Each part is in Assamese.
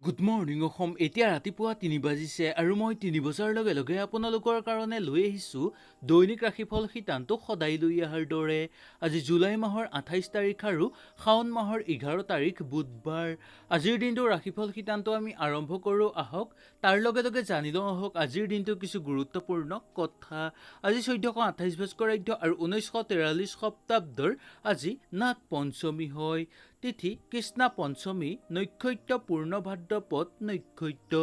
Good morning Assam. এতিয়া ৰাতিপুৱা ৩ বাজিছে আৰু মই ৩ বজাৰ লগে লগে আপোনালোকৰ কাৰণে লৈ আহিছোঁ দৈনিক ৰাশিফল শিতানটো সদায় লৈ অহাৰ দৰে। আজি জুলাই মাহৰ ২৮ তাৰিখ আৰু শাওণ মাহৰ ১১ তাৰিখ বুধবাৰ। আজিৰ দিনটোৰ ৰাশিফল শিতানটো আমি আৰম্ভ কৰোঁ আহক। তাৰ লগে লগে জানি লওঁ আহক আজিৰ দিনটোৰ কিছু গুৰুত্বপূৰ্ণ কথা। আজি ১৪২৮ ভাস্কৰাব্দ আৰু ১৯৪৩ শতাব্দৰ আজি নাগ পঞ্চমী হয়। তিথি কৃষ্ণা পঞ্চমী, নক্ষত্ৰ পূৰ্ণভাদ্ৰপদ নক্ষত্ৰ,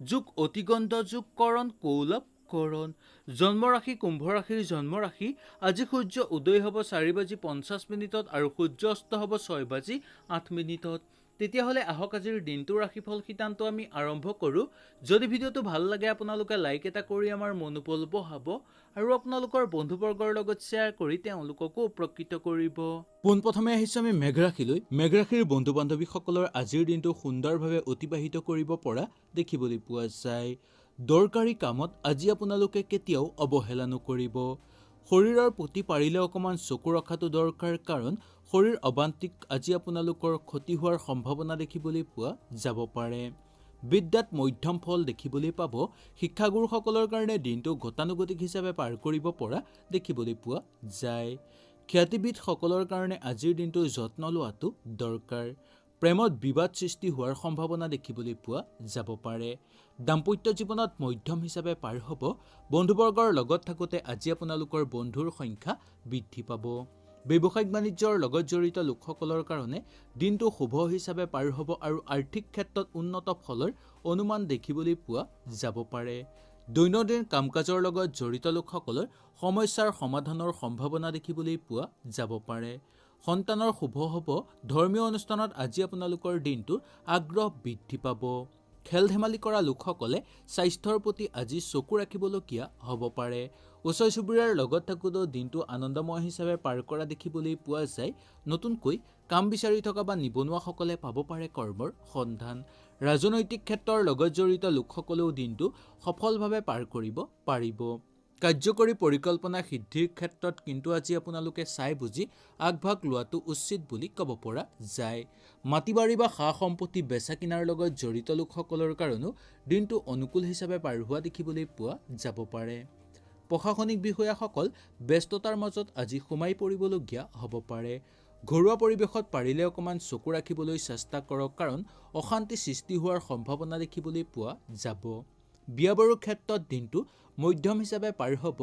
যোগ অতিগন্ত যোগ কৰণ কৌলভ কৰণ। জন্মৰাশি কুম্ভ ৰাশিৰ জন্মৰাশি। আজি সূৰ্য উদয় হ'ব ৪:৫০ আৰু সূৰ্য অস্ত হ'ব ৬:০৮। তেতিয়াহ'লে আহক আজিৰ দিনটোৰ ৰাশিফল শিতানটো আমি আৰম্ভ কৰোঁ। যদি ভিডিঅ'টো ভাল লাগে আপোনালোকে লাইক এটা কৰি আমাৰ মনোবল বঢ়াব আৰু আপোনালোকৰ বন্ধুবৰ্গৰ লগত শ্বেয়াৰ কৰি তেওঁলোককো উপকৃত কৰিব। পোনপ্ৰথমে আহিছোঁ আমি মেঘ ৰাশিলৈ। মেঘ ৰাশিৰ বন্ধু বান্ধৱীসকলৰ আজিৰ দিনটো সুন্দৰভাৱে অতিবাহিত কৰিব পৰা দেখিবলৈ পোৱা যায়। দৰকাৰী কামত আজি আপোনালোকে কেতিয়াও অৱহেলা নকৰিব। শৰীৰৰ প্ৰতি পাৰিলে অকণমান চকু ৰখাটো দৰকাৰ, কাৰণ শৰীৰ অবান্তিক আজি আপোনালোকৰ ক্ষতি হোৱাৰ সম্ভাৱনা দেখিবলৈ পোৱা যাব পাৰে। বিদ্যাত মধ্যম ফল দেখিবলৈ পাব। শিক্ষাগুৰুসকলৰ কাৰণে দিনটো গতানুগতিক হিচাপে পাৰ কৰিব পৰা দেখিবলৈ পোৱা যায়। খ্যাতিবিদসকলৰ কাৰণে আজিৰ দিনটো যত্ন লোৱাটো দৰকাৰ। প্ৰেমত বিবাদ সৃষ্টি হোৱাৰ সম্ভাৱনা দেখিবলৈ পোৱা যাব পাৰে। দাম্পত্য জীৱনত মধ্যম হিচাপে পাৰ হ'ব। বন্ধুবৰ্গৰ লগত থাকোঁতে আজি আপোনালোকৰ বন্ধুৰ সংখ্যা বৃদ্ধি পাব। ব্যৱসায়িক বাণিজ্যৰ লগত জড়িত লোকসকলৰ কাৰণে দিনটো শুভ হিচাপে পাৰ হ'ব আৰু আৰ্থিক ক্ষেত্ৰত উন্নত ফলৰ অনুমান দেখিবলৈ পোৱা যাব পাৰে। দৈনন্দিন কাম কাজৰ লগত জড়িত লোকসকলৰ সমস্যাৰ সমাধানৰ সম্ভাৱনা দেখিবলৈ পোৱা যাব পাৰে। সন্তানৰ শুভ হ'ব। ধৰ্মীয় অনুষ্ঠানত আজি আপোনালোকৰ দিনটোৰ আগ্ৰহ বৃদ্ধি পাব। খেল ধেমালি কৰা লোকসকলে স্বাস্থ্যৰ প্ৰতি আজি চকু ৰাখিবলগীয়া হ'ব পাৰে। ওচৰ চুবুৰীয়াৰ লগত থাকোঁতেও দিনটো আনন্দময় হিচাপে পাৰ কৰা দেখিবলৈ পোৱা যায়। নতুনকৈ কাম বিচাৰি থকা বা নিবনুৱাসকলে পাব পাৰে কৰ্মৰ সন্ধান। ৰাজনৈতিক ক্ষেত্ৰৰ লগত জড়িত লোকসকলেও দিনটো সফলভাৱে পাৰ কৰিব পাৰিব। কাৰ্যকৰী পৰিকল্পনা সিদ্ধিৰ ক্ষেত্ৰত কিন্তু আজি আপোনালোকে চাই বুজি আগভাগ লোৱাটো উচিত বুলি ক'ব পৰা যায়। মাটি বাৰী বা সা সম্পত্তি বেচা কিনাৰ লগত জড়িত লোকসকলৰ কাৰণেও দিনটো অনুকূল হিচাপে পাৰ হোৱা দেখিবলৈ পোৱা যাব পাৰে। প্ৰশাসনিক বিষয়াসকল ব্যস্ততাৰ মাজত আজি সোমাই পৰিবলগীয়া হ'ব পাৰে। ঘৰুৱা পৰিৱেশত পাৰিলে অকণমান চকু ৰাখিবলৈ চেষ্টা কৰক, কাৰণ অশান্তি সৃষ্টি হোৱাৰ সম্ভাৱনা দেখিবলৈ পোৱা যাব। বিয়া বাৰুৰ ক্ষেত্ৰত দিনটো মধ্যম হিচাপে পাৰ হ'ব।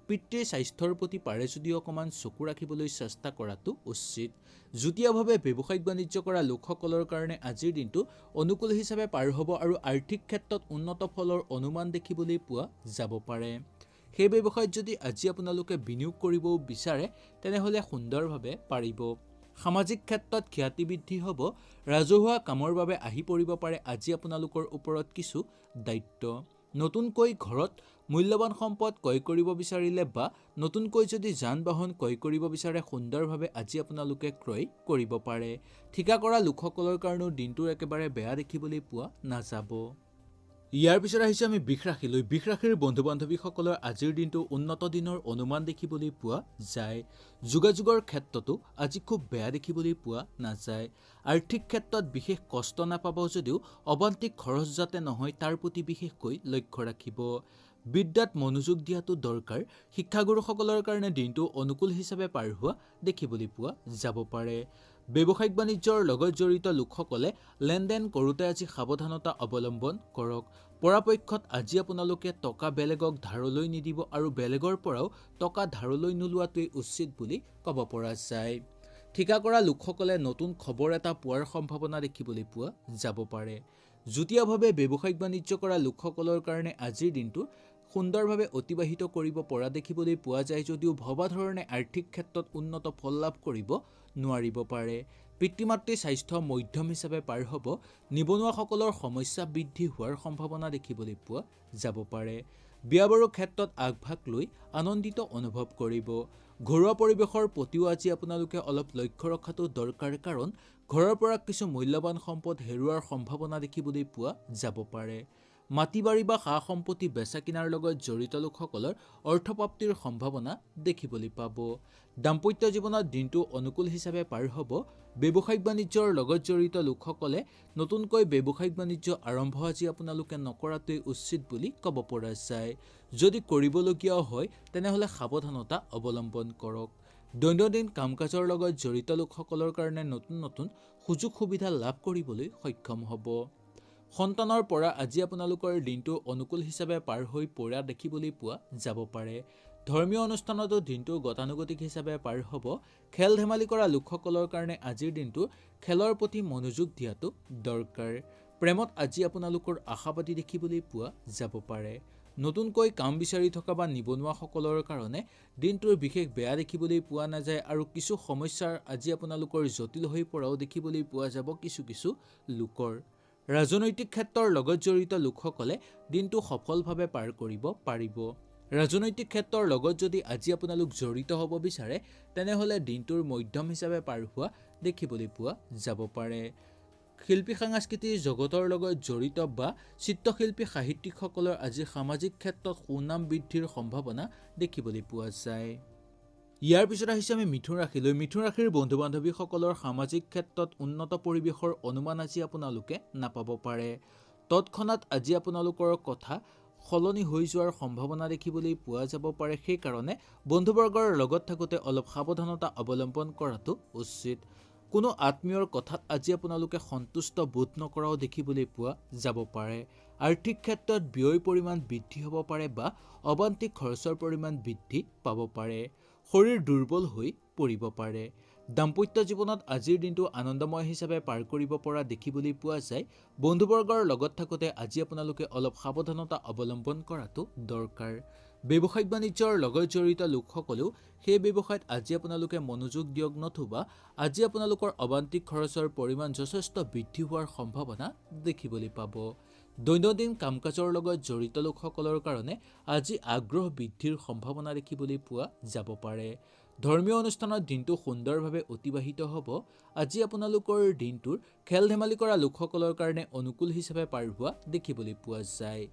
পিতৃৰ স্বাস্থ্যৰ প্ৰতি পাৰে যদি অকণমান চকু ৰাখিবলৈ চেষ্টা কৰাটো উচিত। যুটীয়াভাৱে ব্যৱসায়িক বাণিজ্য কৰা লোকসকলৰ কাৰণে আজিৰ দিনটো অনুকূল হিচাপে পাৰ হ'ব আৰু আৰ্থিক ক্ষেত্ৰত উন্নত ফলৰ অনুমান দেখিবলৈ পোৱা যাব পাৰে। সেই ব্যৱসায়ত যদি আজি আপোনালোকে বিনিয়োগ কৰিব বিচাৰে তেনেহ'লে সুন্দৰভাৱে পাৰিব। সামাজিক ক্ষেত্ৰত খ্যাতি বৃদ্ধি হ'ব। ৰাজহুৱা কামৰ বাবে আহি পৰিব পাৰে আজি আপোনালোকৰ ওপৰত কিছু দায়িত্ব। নতুনকৈ ঘৰত মূল্যৱান সম্পদ ক্ৰয় কৰিব বিচাৰিলে বা নতুনকৈ যদি যান বাহন ক্ৰয় কৰিব বিচাৰে সুন্দৰভাৱে আজি আপোনালোকে ক্ৰয় কৰিব পাৰে। ঠিকা কৰা লোকসকলৰ কাৰণেও দিনটোৰ একেবাৰে বেয়া দেখিবলৈ পোৱা নাযাব। ইয়াৰ পিছত আহিছোঁ আমি বৃষ ৰাশিলৈ। বৃষ ৰাশিৰ বন্ধু বান্ধৱীসকলৰ আজিৰ দিনটো উন্নত দিনৰ অনুমান দেখিবলৈ পোৱা যায়। যোগাযোগৰ ক্ষেত্ৰতো আজি খুব বেয়া দেখিবলৈ পোৱা নাযায়। আৰ্থিক ক্ষেত্ৰত বিশেষ কষ্ট নাপাব যদিও অবান্তিক খৰচ যাতে নহয় তাৰ প্ৰতি বিশেষকৈ লক্ষ্য ৰাখিব। বিদ্যাত মনোযোগ দিয়াটো দৰকাৰ। শিক্ষাগুৰুসকলৰ কাৰণে দিনটো অনুকূল হিচাপে পাৰ হোৱা দেখিবলৈ পোৱা যাব পাৰে। ব্যৱসায়িক বাণিজ্যৰ লগত জড়িত লোকসকলে লেনদেন কৰোঁতে আজি সাৱধানতা অৱলম্বন কৰক। পৰাপক্ষত আজি আপোনালোকে টকা বেলেগক ধাৰলৈ নিদিব আৰু বেলেগৰ পৰাও টকা ধাৰলৈ নোলোৱাটোৱেই উচিত বুলি ক'ব পৰা যায়। ঠিকা কৰা লোকসকলে নতুন খবৰ এটা পোৱাৰ সম্ভাৱনা দেখিবলৈ পোৱা যাব পাৰে। যুটীয়াভাৱে ব্যৱসায়িক বাণিজ্য কৰা লোকসকলৰ কাৰণে আজিৰ দিনটো সুন্দৰভাৱে অতিবাহিত কৰিব পৰা দেখিবলৈ পোৱা যায় যদিও ভবা ধৰণে আৰ্থিক ক্ষেত্ৰত উন্নত ফল লাভ কৰিব নোৱাৰিব পাৰে। পিতৃ মাতৃৰ স্বাস্থ্য মধ্যম হিচাপে পাৰ হ'ব। নিবনুৱাসকলৰ সমস্যা বৃদ্ধি হোৱাৰ সম্ভাৱনা দেখিবলৈ পোৱা যাব পাৰে। বিয়া বাৰুৰ ক্ষেত্ৰত আগভাগ লৈ আনন্দিত অনুভৱ কৰিব। ঘৰুৱা পৰিৱেশৰ প্ৰতিও আজি আপোনালোকে অলপ লক্ষ্য ৰখাটো দৰকাৰ, কাৰণ ঘৰৰ পৰা কিছু মূল্যৱান সম্পদ হেৰুৱাৰ সম্ভাৱনা দেখিবলৈ পোৱা যাব পাৰে। মাটি বাৰী বা সা সম্পত্তি বেচা কিনাৰ লগত জড়িত লোকসকলৰ অৰ্থপ্ৰাপ্তিৰ সম্ভাৱনা দেখিবলৈ পাব। দাম্পত্য জীৱনত দিনটো অনুকূল হিচাপে পাৰ হ'ব। ব্যৱসায়িক বাণিজ্যৰ লগত জড়িত লোকসকলে নতুনকৈ ব্যৱসায়িক বাণিজ্য আৰম্ভ আজি আপোনালোকে নকৰাটোৱেই উচিত বুলি ক'ব পৰা যায়। যদি কৰিবলগীয়াও হয় তেনেহ'লে সাৱধানতা অৱলম্বন কৰক। দৈনন্দিন কাম কাজৰ লগত জড়িত লোকসকলৰ কাৰণে নতুন নতুন সুযোগ সুবিধা লাভ কৰিবলৈ সক্ষম হ'ব। সন্তানৰ পৰা আজি আপোনালোকৰ দিনটো অনুকূল হিচাপে পাৰ হৈ পৰা দেখিবলৈ পোৱা যাব পাৰে। ধৰ্মীয় অনুষ্ঠানতো দিনটো গতানুগতিক হিচাপে পাৰ হ'ব। খেল ধেমালি কৰা লোকসকলৰ কাৰণে আজিৰ দিনটো খেলৰ প্ৰতি মনোযোগ দিয়াটো দৰকাৰ। প্ৰেমত আজি আপোনালোকৰ আশাবাদী দেখিবলৈ পোৱা যাব পাৰে। নতুনকৈ কাম বিচাৰি থকা বা নিবনুৱাসকলৰ কাৰণে দিনটোৰ বিশেষ বেয়া দেখিবলৈ পোৱা নাযায় আৰু কিছু সমস্যাৰ আজি আপোনালোকৰ জটিল হৈ পৰাও দেখিবলৈ পোৱা যাব কিছু লোকৰ। ৰাজনৈতিক ক্ষেত্ৰৰ লগত জড়িত লোকসকলে দিনটো সফলভাৱে পাৰ কৰিব পাৰিব। ৰাজনৈতিক ক্ষেত্ৰৰ লগত যদি আজি আপোনালোক জড়িত হ'ব বিচাৰে তেনেহ'লে দিনটোৰ মধ্যম হিচাপে পাৰ হোৱা দেখিবলৈ পোৱা যাব পাৰে। শিল্পী সাংস্কৃতিক জগতৰ লগত জড়িত বা চিত্ৰশিল্পী সাহিত্যিকসকলৰ আজি সামাজিক ক্ষেত্ৰত সুনাম বৃদ্ধিৰ সম্ভাৱনা দেখিবলৈ পোৱা যায়। ইয়াৰ পিছত আহিছে আমি মিথুন ৰাশিলৈ। মিথুন ৰাশিৰ বন্ধু বান্ধৱীসকলৰ সামাজিক ক্ষেত্ৰত উন্নত পৰিৱেশৰ অনুমান আজি আপোনালোকে নাপাব পাৰে। তৎক্ষণাত আজি আপোনালোকৰ কথা সলনি হৈ যোৱাৰ সম্ভাৱনা দেখিবলৈ পোৱা যাব পাৰে। সেইকাৰণে বন্ধুবৰ্গৰ লগত থাকোঁতে অলপ সাৱধানতা অৱলম্বন কৰাটো উচিত। কোনো আত্মীয়ৰ কথাত আজি আপোনালোকে সন্তুষ্ট বোধ নকৰাও দেখিবলৈ পোৱা যাব পাৰে। আৰ্থিক ক্ষেত্ৰত ব্যয়ৰ পৰিমাণ বৃদ্ধি হ'ব পাৰে বা অবান্তিক খৰচৰ পৰিমাণ বৃদ্ধি পাব পাৰে। শৰীৰ দুৰ্বল হৈ পৰিব পাৰে। দাম্পত্য জীৱনত আজিৰ দিনটো আনন্দময় হিচাপে পাৰ কৰিব পৰা দেখিবলৈ পোৱা যায়। বন্ধুবৰ্গৰ লগত থাকোঁতে আজি আপোনালোকে অলপ সাৱধানতা অৱলম্বন কৰাটো দৰকাৰ। ব্যৱসায়িক বাণিজ্যৰ লগত জড়িত লোকসকলেও সেই ব্যৱসায়ত আজি আপোনালোকে মনোযোগ দিয়ক, নতুবা আজি আপোনালোকৰ অবান্তিক খৰচৰ পৰিমাণ যথেষ্ট বৃদ্ধি হোৱাৰ সম্ভাৱনা দেখিবলৈ পাব। দৈনন্দিন কাম কাজৰ লগত জড়িত লোকসকলৰ কাৰণে আজি আগ্ৰহ বৃদ্ধিৰ সম্ভাৱনা দেখিবলৈ পোৱা যাব পাৰে। ধৰ্মীয় অনুষ্ঠানত দিনটো সুন্দৰভাৱে অতিবাহিত হ'ব। আজি আপোনালোকৰ দিনটোৰ খেল ধেমালি কৰা লোকসকলৰ কাৰণে অনুকূল হিচাপে পাৰ হোৱা দেখিবলৈ পোৱা যায়।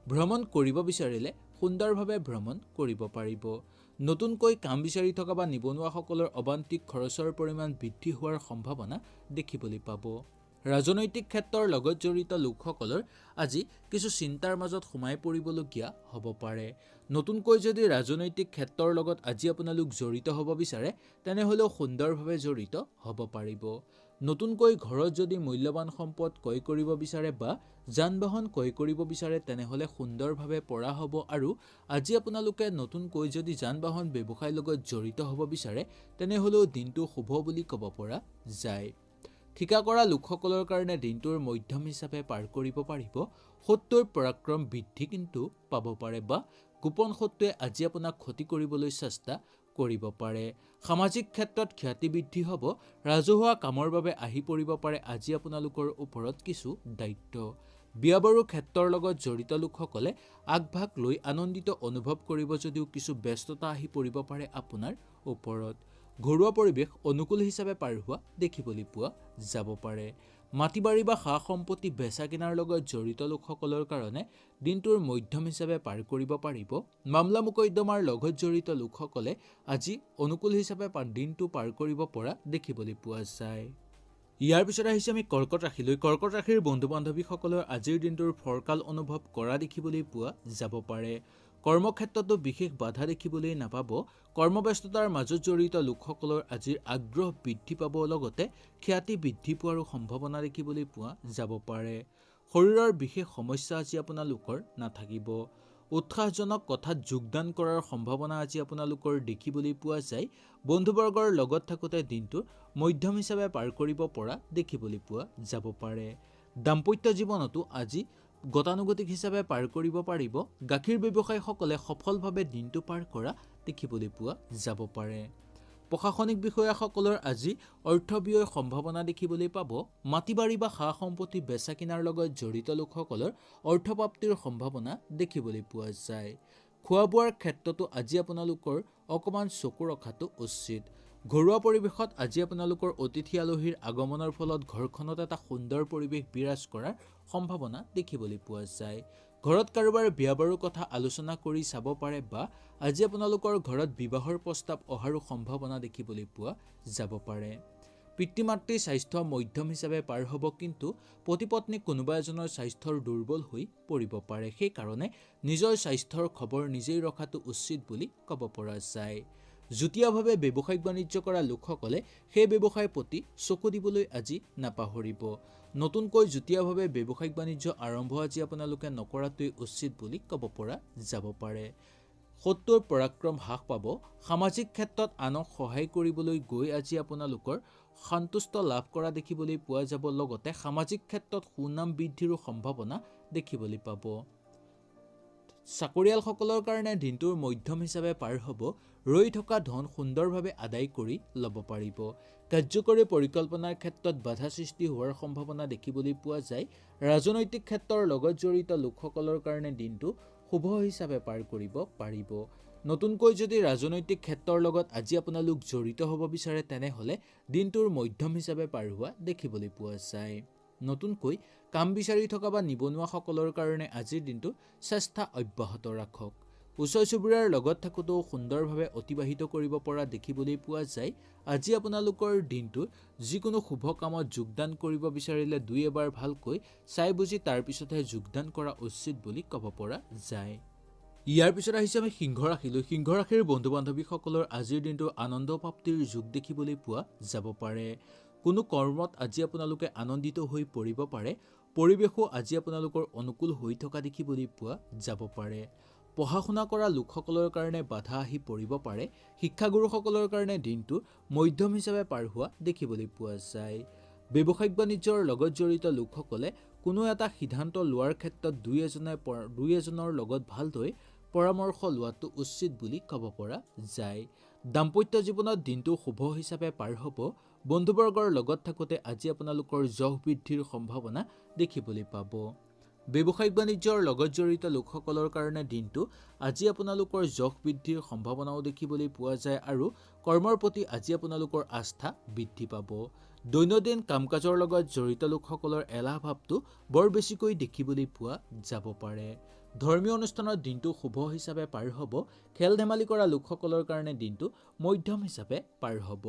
ভ্ৰমণ কৰিব বিচাৰিলে সুন্দৰভাৱে ভ্ৰমণ কৰিব পাৰিব। নতুনকৈ কাম বিচাৰি থকা বা নিবনুৱাসকলৰ অবান্তিক খৰচৰ পৰিমাণ বৃদ্ধি হোৱাৰ সম্ভাৱনা দেখিবলৈ পাব। ৰাজনৈতিক ক্ষেত্ৰৰ লগত জড়িত লোকসকলৰ আজি কিছু চিন্তাৰ মাজত সোমাই পৰিবলগীয়া হ'ব পাৰে। নতুনকৈ যদি ৰাজনৈতিক ক্ষেত্ৰৰ লগত আজি আপোনালোক জড়িত হ'ব বিচাৰে তেনেহ'লেও সুন্দৰভাৱে জড়িত হ'ব পাৰিব। নতুনকৈ ঘৰত যদি মূল্যৱান সম্পদ ক্ৰয় কৰিব বিচাৰে বা যান বাহন ক্ৰয় কৰিব বিচাৰে তেনেহ'লে সুন্দৰভাৱে পৰা হ'ব আৰু আজি আপোনালোকে নতুনকৈ যদি যান বাহন ব্যৱসায়ৰ লগত জড়িত হ'ব বিচাৰে তেনেহ'লেও দিনটো শুভ বুলি ক'ব পৰা যায়। ঠিকা কৰা লোকসকলৰ কাৰণে দিনটোৰ মধ্যম হিচাপে পাৰ কৰিব পাৰিব। শত্ৰুৰ পৰাক্ৰম বৃদ্ধি কিন্তু পাব পাৰে বা গোপন শত্ৰুৱে আজি আপোনাক ক্ষতি কৰিবলৈ চেষ্টা কৰিব পাৰে। সামাজিক ক্ষেত্ৰত খ্যাতি বৃদ্ধি হ'ব। ৰাজহুৱা কামৰ বাবে আহি পৰিব পাৰে আজি আপোনালোকৰ ওপৰত কিছু দায়িত্ব। বিয়া বাৰুৰ ক্ষেত্ৰৰ লগত জড়িত লোকসকলে আগভাগ লৈ আনন্দিত অনুভৱ কৰিব যদিও কিছু ব্যস্ততা আহি পৰিব পাৰে আপোনাৰ ওপৰত। ঘৰুৱা পৰিৱেশ অনুকূল হিচাপে পাৰ হোৱা দেখিবলৈ পোৱা যাব পাৰে। মাটি বাৰী বা সা সম্পত্তি বেচা কিনাৰ লগত জড়িত লোকসকলৰ কাৰণে দিনটোৰ মধ্যম হিচাপে পাৰ কৰিব পাৰিব। মামলা মোকদ্দমাৰ লগত জড়িত লোকসকলে আজি অনুকূল হিচাপে দিনটো পাৰ কৰিব পৰা দেখিবলৈ পোৱা যায়। ইয়াৰ পিছত আহিছে আমি কৰ্কট ৰাশিলৈ। কৰ্কট ৰাশিৰ বন্ধু বান্ধৱীসকলৰ আজিৰ দিনটোৰ ফৰকাল অনুভৱ কৰা দেখিবলৈ পোৱা যাব পাৰে। কৰ্মক্ষেত্ৰতো বিশেষ বাধা দেখিবলৈ নাপাব। কৰ্মব্যস্ততাৰ মাজত জড়িত লোকসকলৰ আজিৰ আগ্ৰহ বৃদ্ধি পাব, লগতে খ্যাতি বৃদ্ধি পোৱাৰো সম্ভাৱনা দেখিবলৈ পোৱা যাব পাৰে। শৰীৰৰ বিশেষ সমস্যা আজি আপোনালোকৰ নাথাকিব। উৎসাহজনক কথাত যোগদান কৰাৰ সম্ভাৱনা আজি আপোনালোকৰ দেখিবলৈ পোৱা যায়। বন্ধুবৰ্গৰ লগত থাকোঁতে দিনটো মধ্যম হিচাপে পাৰ কৰিব পৰা দেখিবলৈ পোৱা যাব পাৰে। দাম্পত্য জীৱনতো আজি গতানুগতিক হিচাপে পাৰ কৰিব পাৰিব। গাখীৰ ব্যৱসায়ীসকলে সফলভাৱে দিনটো পাৰ কৰা দেখিবলৈ পোৱা যাব পাৰে। প্ৰশাসনিক বিষয়াসকলৰ আজি অৰ্থব্যয়ৰ সম্ভাৱনা দেখিবলৈ পাব। মাটি বাৰী বা সা সম্পত্তি বেচা কিনাৰ লগত জড়িত লোকসকলৰ অৰ্থপ্ৰাপ্তিৰ সম্ভাৱনা দেখিবলৈ পোৱা যায়। খোৱা বোৱাৰ ক্ষেত্ৰতো আজি আপোনালোকৰ অকণমান চকু ৰখাটো উচিত। ঘৰুৱা পৰিৱেশত আজি আপোনালোকৰ অতিথি আলহীৰ আগমনৰ ফলত ঘৰখনত এটা সুন্দৰ পৰিৱেশ বিৰাজ কৰাৰ সম্ভাৱনা দেখিবলৈ পোৱা যায়। ঘৰত কাৰোবাৰ বিয়া বাৰুৰ কথা আলোচনা কৰি চাব পাৰে বা আজি আপোনালোকৰ ঘৰত বিবাহৰ প্ৰস্তাৱ অহাৰো সম্ভাৱনা দেখিবলৈ পোৱা যাব পাৰে। পিতৃ মাতৃৰ স্বাস্থ্য মধ্যম হিচাপে পাৰ হ'ব, কিন্তু পতি পত্নী কোনোবা এজনৰ স্বাস্থ্যৰ দুৰ্বল হৈ পৰিব পাৰে। সেইকাৰণে নিজৰ স্বাস্থ্যৰ খবৰ নিজেই ৰখাটো উচিত বুলি ক'ব পৰা যায়। যুটীয়াভাৱে ব্যৱসায়িক বাণিজ্য কৰা লোকসকলে সেই ব্যৱসায়ৰ প্ৰতি চকু দিবলৈ আজি নাপাহৰিব। নতুনকৈ যুটীয়াভাৱে ব্যৱসায়িক বাণিজ্য আৰম্ভ আজি আপোনালোকে নকৰাটোৱেই উচিত বুলি ক'ব পৰা যাব পাৰে। শত্ৰুৰ পৰাক্ৰম হ্ৰাস পাব। সামাজিক ক্ষেত্ৰত আনক সহায় কৰিবলৈ গৈ আজি আপোনালোকৰ সন্তুষ্ট লাভ কৰা দেখিবলৈ পোৱা যাব। লগতে সামাজিক ক্ষেত্ৰত সুনাম বৃদ্ধিৰো সম্ভাৱনা দেখিবলৈ পাব। চাকৰিয়ালসকলৰ কাৰণে দিনটোৰ মধ্যম হিচাপে পাৰ হ'ব। ৰৈ থকা ধন সুন্দৰভাৱে আদায় কৰি ল'ব পাৰিব। কাৰ্যকৰী পৰিকল্পনাৰ ক্ষেত্ৰত বাধা সৃষ্টি হোৱাৰ সম্ভাৱনা দেখিবলৈ পোৱা যায়। ৰাজনৈতিক ক্ষেত্ৰৰ লগত জড়িত লোকসকলৰ কাৰণে দিনটো শুভ হিচাপে পাৰ কৰিব পাৰিব। নতুনকৈ যদি ৰাজনৈতিক ক্ষেত্ৰৰ লগত আজি আপোনালোক জড়িত হ'ব বিচাৰে, তেনেহ'লে দিনটোৰ মধ্যম হিচাপে পাৰ হোৱা দেখিবলৈ পোৱা যায়। নতুনকৈ কাম বিচাৰি থকা বা নিবনুৱাসকলৰ কাৰণে আজিৰ দিনটো চেষ্টা অব্যাহত ৰাখক। ওচৰ চুবুৰীয়াৰ লগত থাকোঁতেও সুন্দৰভাৱে অতিবাহিত কৰিব পৰা দেখিবলৈ পোৱা যায়। আজি আপোনালোকৰ দিনটোত যিকোনো শুভ কামত যোগদান কৰিব বিচাৰিলে দুই এবাৰ ভালকৈ চাই বুজি তাৰ পিছতহে যোগদান কৰা উচিত বুলি ক'ব পৰা যায়। ইয়াৰ পিছত আহিছে আমি সিংহ ৰাশিলৈ। সিংহ ৰাশিৰ বন্ধু বান্ধৱীসকলৰ আজিৰ দিনটো আনন্দ প্ৰাপ্তিৰ যোগ দেখিবলৈ পোৱা যাব পাৰে। কোনো কৰ্মত আজি আপোনালোকে আনন্দিত হৈ পৰিব পাৰে। পৰিৱেশো আজি আপোনালোকৰ অনুকূল হৈ থকা দেখিবলৈ পোৱা যাব পাৰে। পঢ়া শুনা কৰা লোকসকলৰ কাৰণে বাধা আহি পৰিব পাৰে। শিক্ষাগুৰুসকলৰ কাৰণে দিনটো মধ্যম হিচাপে পাৰ হোৱা দেখিবলৈ পোৱা যায়। ব্যৱসায়িক বাণিজ্যৰ লগত জড়িত লোকসকলে কোনো এটা সিদ্ধান্ত লোৱাৰ ক্ষেত্ৰত দুই এজনৰ লগত ভালদৰে পৰামৰ্শ লোৱাটো উচিত বুলি ক'ব পৰা যায়। দাম্পত্য জীৱনত দিনটো শুভ হিচাপে পাৰ হ'ব। বন্ধুবৰ্গৰ লগত থাকোঁতে আজি আপোনালোকৰ যশ বৃদ্ধিৰ সম্ভাৱনা দেখিবলৈ পাব। ব্যৱসায়িক বাণিজ্যৰ লগত জড়িত লোকসকলৰ কাৰণে দিনটো আজি আপোনালোকৰ যশ বৃদ্ধিৰ সম্ভাৱনাও দেখিবলৈ পোৱা যায় আৰু কৰ্মৰ প্ৰতি আজি আপোনালোকৰ আস্থা বৃদ্ধি পাব। দৈনন্দিন কাম কাজৰ লগত জড়িত লোকসকলৰ এলাহ ভাৱটো বৰ বেছিকৈ দেখিবলৈ পোৱা যাব পাৰে। ধৰ্মীয় অনুষ্ঠানত দিনটো শুভ হিচাপে পাৰ হ'ব। খেল ধেমালি কৰা লোকসকলৰ কাৰণে দিনটো মধ্যম হিচাপে পাৰ হ'ব।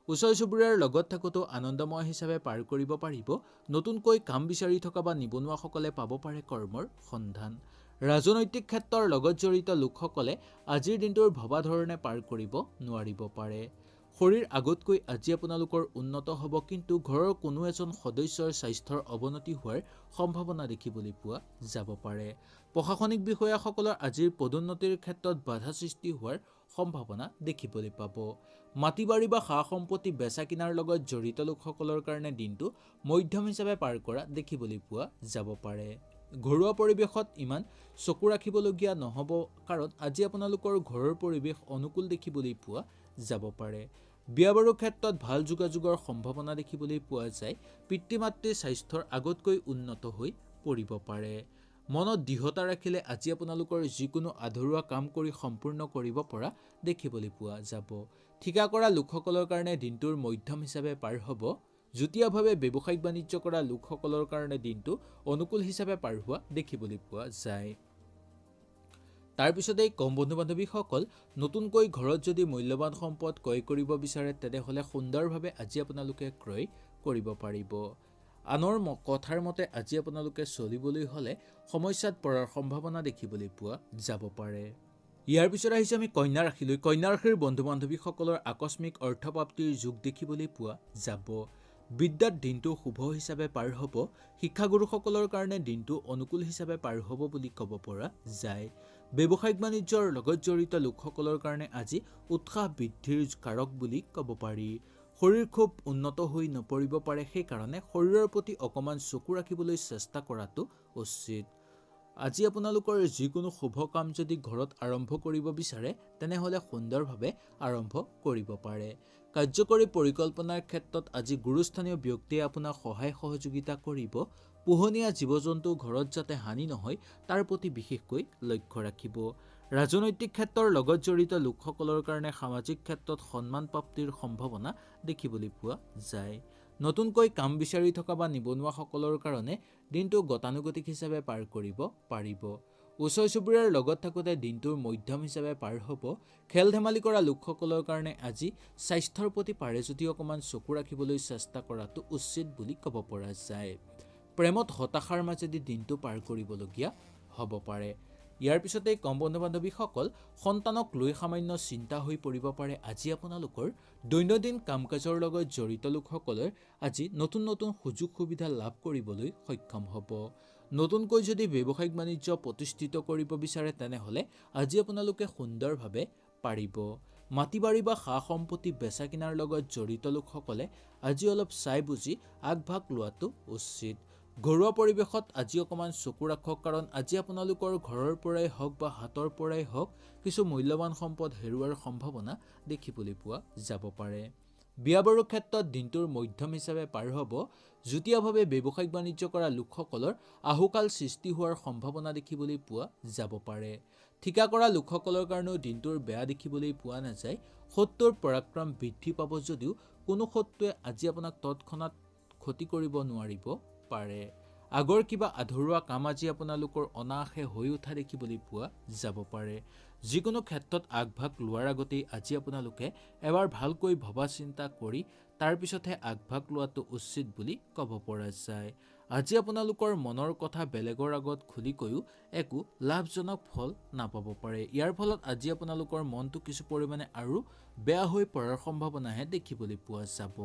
ওচৰ চুবুৰীয়াৰ লগত থাকোঁতেও আনন্দময় হিচাপে পাৰ কৰিব পাৰিব। নতুনকৈ কাম বিচাৰি থকা বা নিবনুৱাসকলে পাব পাৰে কৰ্মৰ সন্ধান। ৰাজনৈতিক ক্ষেত্ৰৰ লগত জড়িত লোকসকলে আজিৰ দিনটোৰ ভবা ধৰণে পাৰ কৰিব নোৱাৰিব পাৰে। শৰীৰ আগতকৈ আজি আপোনালোকৰ উন্নত হ'ব, কিন্তু ঘৰৰ কোনো এজন সদস্যৰ স্বাস্থ্যৰ অৱনতি হোৱাৰ সম্ভাৱনা দেখিবলৈ পোৱা যাব পাৰে। প্ৰশাসনিক বিষয়াসকলৰ আজিৰ পদোন্নতিৰ ক্ষেত্ৰত বাধা সৃষ্টি হোৱাৰ সম্ভাৱনা দেখিবলৈ পাব। মাটি বাৰী বা সা সম্পত্তি বেচা কিনাৰ লগত জড়িত লোকসকলৰ কাৰণে দিনটো মধ্যম হিচাপে পাৰ কৰা দেখিবলৈ পোৱা যাব পাৰে। ঘৰুৱা পৰিৱেশত ইমান চকু ৰাখিবলগীয়া নহ'ব, কাৰণ আজি আপোনালোকৰ ঘৰৰ পৰিৱেশ অনুকূল দেখিবলৈ পোৱা যাব পাৰে। বিয়া বাৰুৰ ক্ষেত্ৰত ভাল যোগাযোগৰ সম্ভাৱনা দেখিবলৈ পোৱা যায়। পিতৃ মাতৃৰ স্বাস্থ্যৰ আগতকৈ উন্নত হৈ পৰিব পাৰে। মনত দৃঢ়তা ৰাখিলে আজি আপোনালোকৰ যিকোনো আধৰুৱা কাম কৰি সম্পূৰ্ণ কৰিব পৰা দেখিবলৈ পোৱা যাব। ঠিকা কৰা লোকসকলৰ কাৰণে দিনটোৰ মধ্যম হিচাপে পাৰ হ'ব। যুটীয়াভাৱে ব্যৱসায়িক বাণিজ্য কৰা লোকসকলৰ কাৰণে দিনটো অনুকূল হিচাপে পাৰ হোৱা দেখিবলৈ পোৱা যায়। তাৰপিছতে কম বন্ধু বান্ধৱীসকল, নতুনকৈ ঘৰত যদি মূল্যৱান সম্পদ ক্ৰয় কৰিব বিচাৰে, তেনেহ'লে সুন্দৰভাৱে আজি আপোনালোকে ক্ৰয় কৰিব পাৰিব। আনৰ কথাৰ মতে আজি আপোনালোকে চলিবলৈ হ'লে সমস্যাত পৰাৰ সম্ভাৱনা দেখিবলৈ পোৱা যাব পাৰে। ইয়াৰ পিছত আহিছে আমি কন্যা ৰাশিলৈ। কন্যা ৰাশিৰ বন্ধু বান্ধৱীসকলৰ আকস্মিক অৰ্থপ্ৰাপ্তিৰ যোগ দেখিবলৈ পোৱা যাব। বিদ্যাত দিনটো শুভ হিচাপে পাৰ হ'ব। শিক্ষাগুৰুসকলৰ কাৰণে দিনটো অনুকূল হিচাপে পাৰ হ'ব বুলি ক'ব পৰা যায়। ব্যৱসায়িক বাণিজ্যৰ লগত জড়িত লোকসকলৰ কাৰণে আজি উৎসাহ বৃদ্ধিৰ কাৰক বুলি ক'ব পাৰি। শৰীৰ খুব উন্নত হৈ নপৰিব পাৰে, সেইকাৰণে শৰীৰৰ প্ৰতি অকণমান চকু ৰাখিবলৈ চেষ্টা কৰাটো উচিত। আজি আপোনালোকৰ যিকোনো শুভ কাম যদি ঘৰত আৰম্ভ কৰিব বিচাৰে, তেনেহ'লে সুন্দৰভাৱে আৰম্ভ কৰিব পাৰে। কাৰ্যকৰী পৰিকল্পনাৰ ক্ষেত্ৰত আজি গুৰুস্থানীয় ব্যক্তিয়ে আপোনাক সহায় সহযোগিতা কৰিব। পোহনীয়া জীৱ জন্তু ঘৰত যাতে হানি নহয় তাৰ প্ৰতি বিশেষকৈ লক্ষ্য ৰাখিব। ৰাজনৈতিক ক্ষেত্ৰৰ লগত জড়িত লোকসকলৰ কাৰণে সামাজিক ক্ষেত্ৰত সন্মান প্ৰাপ্তিৰ সম্ভাৱনা দেখিবলৈ পোৱা যায়। নতুনকৈ কাম বিচাৰি থকা বা নিবনুৱাসকলৰ কাৰণে দিনটো গতানুগতিক হিচাপে পাৰ কৰিব পাৰিব। ওচৰ চুবুৰীয়াৰ লগত থাকোঁতে দিনটোৰ মধ্যম হিচাপে পাৰ হ'ব। খেল ধেমালি কৰা লোকসকলৰ কাৰণে আজি স্বাস্থ্যৰ প্ৰতি পাৰে যদি অকণমান চকু ৰাখিবলৈ চেষ্টা কৰাটো উচিত বুলি ক'ব পৰা যায়। প্ৰেমত হতাশাৰ মাজেদি দিনটো পাৰ কৰিবলগীয়া হ'ব পাৰে। ইয়াৰ পিছতেই কম বন্ধু বান্ধৱীসকল, সন্তানক লৈ সামান্য চিন্তা হৈ পৰিব পাৰে আজি আপোনালোকৰ। দৈনন্দিন কাম কাজৰ লগত জড়িত লোকসকলে আজি নতুন নতুন সুযোগ সুবিধা লাভ কৰিবলৈ সক্ষম হ'ব। নতুনকৈ যদি ব্যৱসায়িক বাণিজ্য প্ৰতিষ্ঠিত কৰিব বিচাৰে তেনেহ'লে আজি আপোনালোকে সুন্দৰভাৱে পাৰিব। মাটি বাৰী বা সা সম্পত্তি বেচা কিনাৰ লগত জড়িত লোকসকলে আজি অলপ চাই বুজি আগভাগ লোৱাটো উচিত। ঘৰুৱা পৰিৱেশত আজি অকণমান চকু ৰাখক, কাৰণ আজি আপোনালোকৰ ঘৰৰ পৰাই হওক বা হাতৰ পৰাই হওক কিছু মূল্যৱান সম্পদ হেৰুৱাৰ সম্ভাৱনা দেখিবলৈ পোৱা যাব পাৰে। বিয়া বাৰুৰ ক্ষেত্ৰত দিনটোৰ মধ্যম হিচাপে পাৰ হ'ব। যুটীয়াভাৱে ব্যৱসায়িক বাণিজ্য কৰা লোকসকলৰ আহুকাল সৃষ্টি হোৱাৰ সম্ভাৱনা দেখিবলৈ পোৱা যাব পাৰে। ঠিকা কৰা লোকসকলৰ কাৰণেও দিনটোৰ বেয়া দেখিবলৈ পোৱা নাযায়। শত্ৰুৰ পৰাক্ৰম বৃদ্ধি পাব যদিও কোনো শত্ৰুৱে আজি আপোনাক তৎক্ষণাত ক্ষতি কৰিব নোৱাৰিব পাৰে। আগৰ কিবা আধৰুৱা কাম আজি আপোনালোকৰ অনায়াসে হৈ উঠা দেখিবলৈ পোৱা যাব পাৰে। যিকোনো ক্ষেত্ৰত আগভাগ লোৱাৰ আগতেই আজি আপোনালোকে এবাৰ ভালকৈ ভবা চিন্তা কৰি তাৰপিছতহে আগভাগ লোৱাটো উচিত বুলি ক'ব পৰা যায়। আজি আপোনালোকৰ মনৰ কথা বেলেগৰ আগত খুলি কৈও একো লাভজনক ফল নাপাব পাৰে। ইয়াৰ ফলত আজি আপোনালোকৰ মনটো কিছু পৰিমাণে আৰু বেয়া হৈ পৰাৰ সম্ভাৱনাহে দেখিবলৈ পোৱা যাব।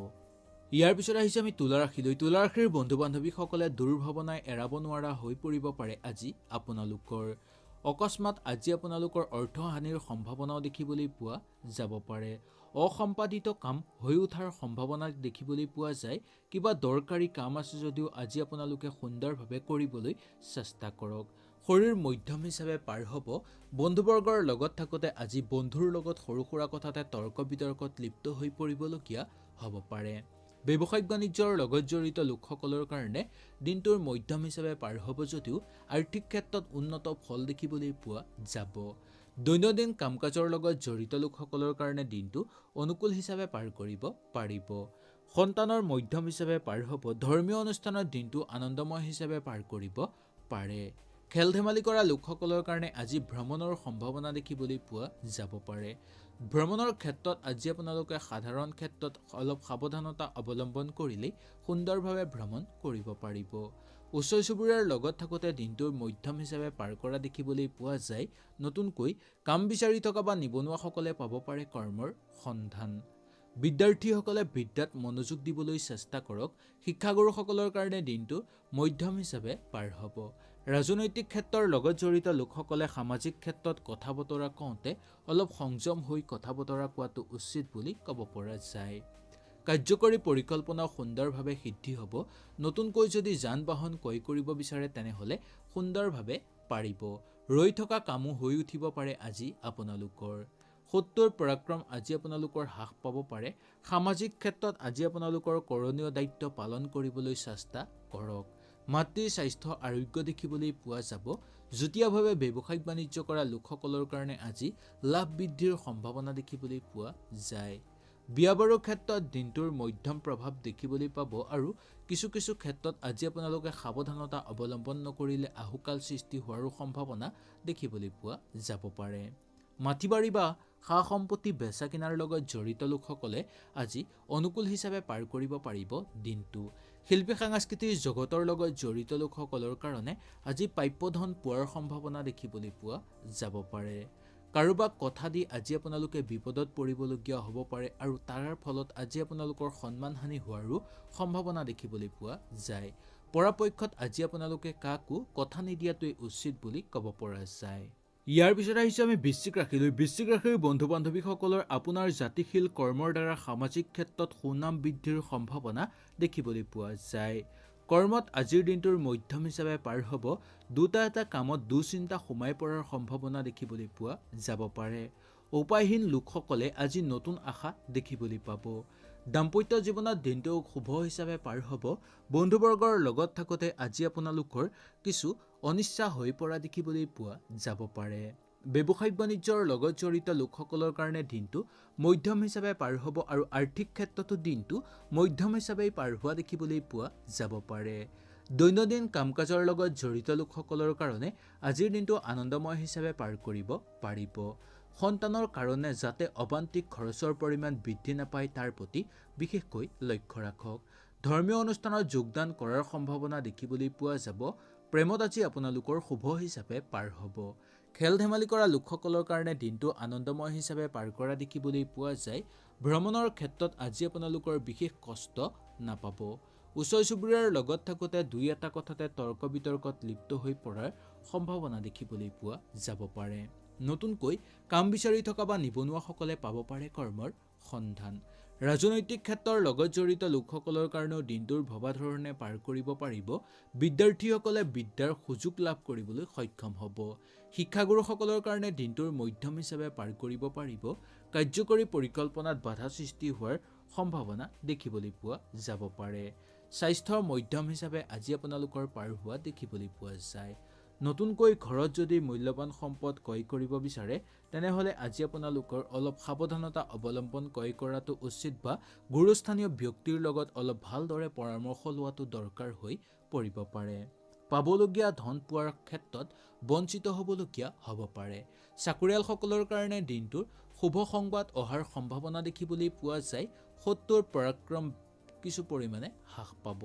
ইয়াৰ পিছত আহিছে আমি তুলা ৰাশিলৈ। তুলা ৰাশিৰ বন্ধু বান্ধৱীসকলে দুৰ্ভাৱনাই এৰাব নোৱাৰা হৈ পৰিব পাৰে আজি আপোনালোকৰ। অকস্মাত আজি আপোনালোকৰ অৰ্থহানিৰ সম্ভাৱনাও দেখিবলৈ পোৱা যাব পাৰে। অসম্পাদিত কাম হৈ উঠাৰ সম্ভাৱনা দেখিবলৈ পোৱা যায়। কিবা দৰকাৰী কাম আছে যদিও আজি আপোনালোকে সুন্দৰভাৱে কৰিবলৈ চেষ্টা কৰক। শৰীৰ মধ্যম হিচাপে পাৰ হ'ব। বন্ধুবৰ্গৰ লগত থাকোঁতে আজি বন্ধুৰ লগত সৰু সুৰা কথাতে তৰ্ক বিতৰ্কত লিপ্ত হৈ পৰিবলগীয়া হ'ব পাৰে। ব্যৱসায়িক বাণিজ্যৰ লগত জড়িত লোকসকলৰ কাৰণে দিনটোৰ মধ্যম হিচাপে পাৰ হ'ব যদিও আৰ্থিক ক্ষেত্ৰত উন্নত ফল দেখিবলৈ পোৱা যাব। দৈনন্দিন কাম কাজৰ লগত জড়িত লোকসকলৰ কাৰণে দিনটো অনুকূল হিচাপে পাৰ কৰিব পাৰিব। সন্তানৰ মধ্যম হিচাপে পাৰ হ'ব। ধৰ্মীয় অনুষ্ঠানৰ দিনটো আনন্দময় হিচাপে পাৰ কৰিব পাৰে। খেল ধেমালি কৰা লোকসকলৰ কাৰণে আজি ভ্ৰমণৰ সম্ভাৱনা দেখিবলৈ পোৱা যাব পাৰে। ভ্ৰমণৰ ক্ষেত্ৰত আজি আপোনালোকে সাধাৰণ ক্ষেত্ৰত অলপ সাৱধানতা অৱলম্বন কৰিলেই সুন্দৰভাৱে ভ্ৰমণ কৰিব পাৰিব। ওচৰ চুবুৰীয়াৰ লগত থাকোঁতে দিনটোৰ মধ্যম হিচাপে পাৰ কৰা দেখিবলৈ পোৱা যায়। নতুনকৈ কাম বিচাৰি থকা বা নিবনুৱাসকলে পাব পাৰে কৰ্মৰ সন্ধান। বিদ্যাৰ্থীসকলে বিদ্যাত মনোযোগ দিবলৈ চেষ্টা কৰক। শিক্ষাগুৰুসকলৰ কাৰণে দিনটো মধ্যম হিচাপে পাৰ হ'ব। ৰাজনৈতিক ক্ষেত্ৰৰ লগত জড়িত লোকসকলে সামাজিক ক্ষেত্ৰত কথা বতৰা কওঁতে অলপ সংযম হৈ কথা বতৰা কোৱাটো উচিত বুলি ক'ব পৰা যায়। কাৰ্যকৰী পৰিকল্পনাও সুন্দৰভাৱে সিদ্ধি হ'ব। নতুনকৈ যদি যান বাহন ক্ৰয় কৰিব বিচাৰে তেনেহ'লে সুন্দৰভাৱে পাৰিব। ৰৈ থকা কামো হৈ উঠিব পাৰে আজি আপোনালোকৰ। শত্ৰুৰ পৰাক্ৰম আজি আপোনালোকৰ হ্ৰাস পাব পাৰে। সামাজিক ক্ষেত্ৰত আজি আপোনালোকৰ কৰণীয় দায়িত্ব পালন কৰিবলৈ চেষ্টা কৰক। মাতৃৰ স্বাস্থ্য আৰোগ্য দেখিবলৈ পোৱা যাব। যুটীয়াভাৱে ব্যৱসায়িক বাণিজ্য কৰা লোকসকলৰ কাৰণে আজি লাভ বৃদ্ধিৰ সম্ভাৱনা দেখিবলৈ পোৱা যায়। বিয়া বাৰুৰ ক্ষেত্ৰত দিনটোৰ মধ্যম প্ৰভাৱ দেখিবলৈ পাব আৰু কিছু কিছু ক্ষেত্ৰত আজি আপোনালোকে সাৱধানতা অৱলম্বন নকৰিলে আহুকাল সৃষ্টি হোৱাৰো সম্ভাৱনা দেখিবলৈ পোৱা যাব পাৰে। মাটি বাৰী বা সা সম্পত্তি বেচা কিনাৰ লগত জড়িত লোকসকলে আজি অনুকূল হিচাপে পাৰ কৰিব পাৰিব দিনটো। শিল্পী সাংস্কৃতিক জগতৰ লগত জড়িত লোকসকলৰ কাৰণে আজি প্ৰাপ্য ধন পোৱাৰ সম্ভাৱনা দেখিবলৈ পোৱা যাব পাৰে। কাৰোবাক কথা দি আজি আপোনালোকে বিপদত পৰিবলগীয়া হ'ব পাৰে আৰু তাৰ ফলত আজি আপোনালোকৰ সন্মানহানি হোৱাৰো সম্ভাৱনা দেখিবলৈ পোৱা যায়। পৰাপক্ষত আজি আপোনালোকে কাকো কথা নিদিয়াটোৱেই উচিত বুলি ক'ব পৰা যায়। ইয়াৰ পিছত আহিছোঁ আমি বৃশ্চিক ৰাশিলৈ। বৃশ্চিক ৰাশিৰ বন্ধু বান্ধৱীসকলৰ আপোনাৰ জাতিশীল কৰ্মৰ দ্বাৰা সামাজিক ক্ষেত্ৰত সুনাম বৃদ্ধিৰ সম্ভাৱনা দেখিবলৈ পোৱা যায়। কৰ্মত আজিৰ দিনটোৰ মধ্যম হিচাপে পাৰ হ'ব। দুটা এটা কামত দুশ্চিন্তা সোমাই পৰাৰ সম্ভাৱনা দেখিবলৈ পোৱা যাব পাৰে। উপায়হীন লোকসকলে আজি নতুন আশা দেখিবলৈ পাব। দাম্পত্য জীৱনত দিনটো শুভ হিচাপে পাৰ হ'ব। বন্ধুবৰ্গৰ লগত থাকোঁতে আজি আপোনালোকৰ কিছু অনিচ্ছা হৈ পৰা দেখিবলৈ পোৱা যাব পাৰে। ব্যৱসায়িক বাণিজ্যৰ লগত জড়িত লোকসকলৰ কাৰণে দিনটো মধ্যম হিচাপে পাৰ হ'ব আৰু আৰ্থিক ক্ষেত্ৰতো দিনটো মধ্যম হিচাপেই পাৰ হোৱা দেখিবলৈ পোৱা যাব পাৰে। দৈনন্দিন কাম কাজৰ লগত জড়িত লোকসকলৰ কাৰণে আজিৰ দিনটো আনন্দময় হিচাপে পাৰ কৰিব পাৰিব। সন্তানৰ কাৰণে যাতে অবান্তিক খৰচৰ পৰিমাণ বৃদ্ধি নাপায় তাৰ প্ৰতি বিশেষকৈ লক্ষ্য ৰাখক। ধৰ্মীয় অনুষ্ঠানত যোগদান কৰাৰ সম্ভাৱনা দেখিবলৈ পোৱা যাব। প্ৰেমত আজি আপোনালোকৰ শুভ হিচাপে পাৰ হ'ব। খেল ধেমালি কৰা লোকসকলৰ কাৰণে দিনটো আনন্দময় হিচাপে পাৰ কৰা দেখিবলৈ পোৱা যায়। ভ্ৰমণৰ ক্ষেত্ৰত আজি আপোনালোকৰ বিশেষ কষ্ট নাপাব। ওচৰ চুবুৰীয়াৰ লগত থাকোঁতে দুই এটা কথাতে তৰ্ক বিতৰ্কত লিপ্ত হৈ পৰাৰ সম্ভাৱনা দেখিবলৈ পোৱা যাব পাৰে। নতুনকৈ কাম বিচাৰি থকা বা নিবনুৱাসকলে পাব পাৰে কৰ্মৰ সন্ধান। ৰাজনৈতিক ক্ষেত্ৰৰ লগত জড়িত লোকসকলৰ কাৰণেও দিনটোৰ ভবা ধৰণে পাৰ কৰিব পাৰিব। বিদ্যাৰ্থীসকলে বিদ্যাৰ সুযোগ লাভ কৰিবলৈ সক্ষম হ'ব। শিক্ষাগুৰুসকলৰ কাৰণে দিনটোৰ মধ্যম হিচাপে পাৰ কৰিব পাৰিব। কাৰ্যকৰী পৰিকল্পনাত বাধা সৃষ্টি হোৱাৰ সম্ভাৱনা দেখিবলৈ পোৱা যাব পাৰে। স্বাস্থ্য মধ্যম হিচাপে আজি আপোনালোকৰ পাৰ হোৱা দেখিবলৈ পোৱা যায়। নতুনকৈ ঘৰত যদি মূল্যৱান সম্পদ ক্ৰয় কৰিব বিচাৰে তেনেহ'লে আজি আপোনালোকৰ অলপ সাৱধানতা অৱলম্বন ক্ৰয় কৰাটো উচিত বা গুৰুস্থানীয় ব্যক্তিৰ লগত অলপ ভালদৰে পৰামৰ্শ লোৱাটো দৰকাৰ হৈ পৰিব পাৰে। পাবলগীয়া ধন পোৱাৰ ক্ষেত্ৰত বঞ্চিত হ'বলগীয়া হ'ব পাৰে। চাকৰিয়ালসকলৰ কাৰণে দিনটোৰ শুভ সংবাদ অহাৰ সম্ভাৱনা দেখিবলৈ পোৱা যায়। শত্ৰুৰ পৰাক্ৰম কিছু পৰিমাণে হ্ৰাস পাব।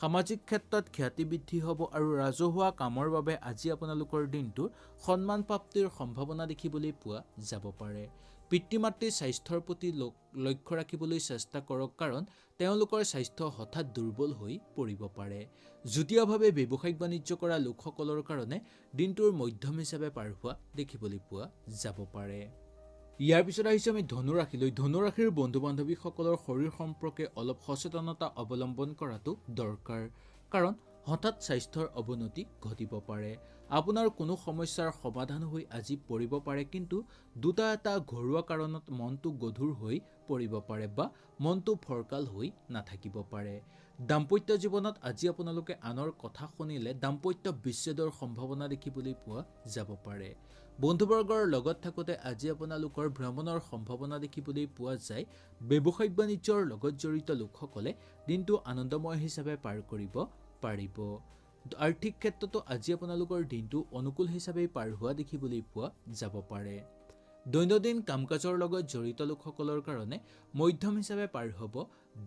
সামাজিক ক্ষেত্ৰত খ্যাতি বৃদ্ধি হ'ব আৰু ৰাজহুৱা কামৰ বাবে আজি আপোনালোকৰ দিনটোৰ সন্মান প্ৰাপ্তিৰ সম্ভাৱনা দেখিবলৈ পোৱা যাব পাৰে। পিতৃ মাতৃৰ স্বাস্থ্যৰ প্ৰতি লক্ষ্য ৰাখিবলৈ চেষ্টা কৰক কাৰণ তেওঁলোকৰ স্বাস্থ্য হঠাৎ দুৰ্বল হৈ পৰিব পাৰে। যুটীয়াভাৱে ব্যৱসায়িক বাণিজ্য কৰা লোকসকলৰ কাৰণে দিনটোৰ মধ্যম হিচাপে পাৰ হোৱা দেখিবলৈ পোৱা যাব পাৰে। ইয়াৰ পিছত আহিছোঁ আমি ধনুৰাশিলৈ। ধনুৰাশিৰ বন্ধু বান্ধৱীসকলৰ শৰীৰ সম্পৰ্কে অলপ সচেতনতা অৱলম্বন কৰাটো দৰকাৰ কাৰণ হঠাৎ স্বাস্থ্যৰ অৱনতি ঘটিব পাৰে। আপোনাৰ কোনো সমস্যাৰ সমাধান হৈ আজি পৰিব পাৰে কিন্তু দুটা এটা ঘৰুৱা কাৰণত মনটো গধুৰ হৈ পৰিব পাৰে বা মনটো ফৰকাল হৈ নাথাকিব পাৰে। দাম্পত্য জীৱনত আজি আপোনালোকে আনৰ কথা শুনিলে দাম্পত্য বিচ্ছেদৰ সম্ভাৱনা দেখিবলৈ পোৱা যাব পাৰে। বন্ধুবৰ্গৰ লগত থাকোঁতে আজি আপোনালোকৰ ভ্ৰমণৰ সম্ভাৱনা দেখিবলৈ পোৱা যায়। ব্যৱসায়িক বাণিজ্যৰ লগত জড়িত লোকসকলে দিনটো আনন্দময় হিচাপে পাৰ কৰিব পাৰিব। আৰ্থিক ক্ষেত্ৰতো আজি আপোনালোকৰ দিনটো অনুকূল হিচাপে পাৰ হোৱা দেখিবলৈ পোৱা যাব পাৰে। দৈনন্দিন কাম কাজৰ লগত জড়িত লোকসকলৰ কাৰণে মধ্যম হিচাপে পাৰ হ'ব